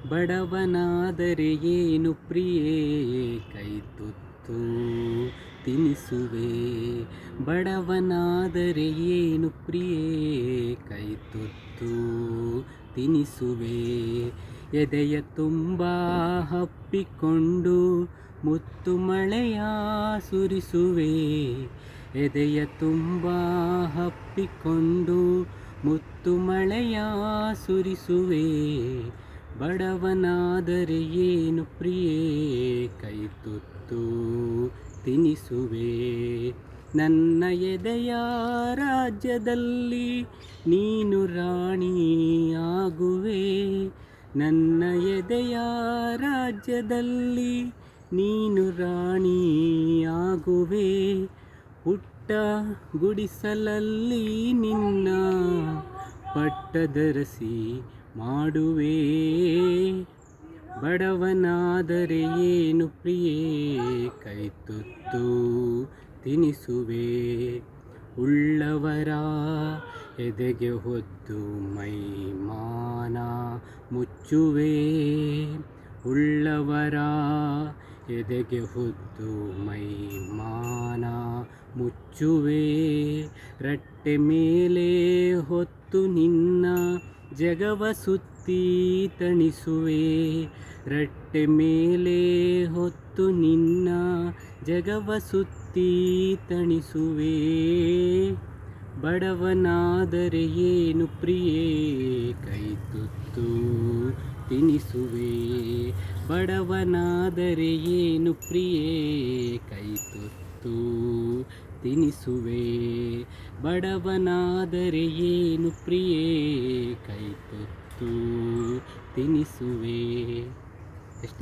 ಬಡವನಾದರೆ ಏನು ಪ್ರಿಯೇ ಕೈ ತುತ್ತು ತಿನಿಸುವೆ. ಬಡವನಾದರೆ ಏನು ಪ್ರಿಯೇ ಕೈ ತುತ್ತು ತಿನಿಸುವೆ. ಎದೆಯ ತುಂಬ ಹಪ್ಪಿಕೊಂಡು ಮುತ್ತು ಮಳೆಯ ಸುರಿಸುವೆ. ಎದೆಯ ತುಂಬ ಹಪ್ಪಿಕೊಂಡು ಮುತ್ತು ಮಳೆಯ ಸುರಿಸುವೆ. ಬಡವನಾದರೆ ಏನು ಪ್ರಿಯೇ ಕೈ ತುತ್ತು ತಿನಿಸುವೆ. ನನ್ನ ಎದೆಯ ರಾಜ್ಯದಲ್ಲಿ ನೀನು ರಾಣಿಯಾಗುವೆ. ನನ್ನ ಎದೆಯ ರಾಜ್ಯದಲ್ಲಿ ನೀನು ರಾಣಿಯಾಗುವೆ. ಪುಟ್ಟ ಗುಡಿಸಲಲ್ಲಿ ನಿನ್ನ ಪಟ್ಟದರಸಿ ಮಾಡುವೆ. ಬಡವನಾದರೆ ಏನು ಪ್ರಿಯೇ ಕೈ ತುತ್ತು ತಿನಿಸುವೆ. ಉಳ್ಳವರ ಎದೆಗೆ ಹೊದ್ದು ಮೈಮಾನ ಮುಚ್ಚುವೆ. ಉಳ್ಳವರ ಎದೆಗೆ ಹೊದ್ದು ಮೈಮಾನ ಮುಚ್ಚುವೆ. ರಟ್ಟೆ ಮೇಲೆ ಹೊತ್ತು ನಿನ್ನ ಜಗವ ಸುತ್ತಿ ತಣಿಸುವೆ. ರಟ್ಟೆ ಮೇಲೆ ಹೊತ್ತು ನಿನ್ನ ಜಗವ ಸುತ್ತಿ ತಣಿಸುವೆ. ಬಡವನಾದರೆ ಏನು ಪ್ರಿಯೇ ಕೈ ತುತ್ತು ತಿನಿಸುವೆ. ಬಡವನಾದರೆ ಏನು ಪ್ರಿಯೇ ಕೈ ತುತ್ತು ತಿನಿಸುವೆ. ಬಡವನಾದರೆ ಏನು ಪ್ರಿಯೇ ಕೈ ತುತ್ತು ತಿನಿಸುವೆ.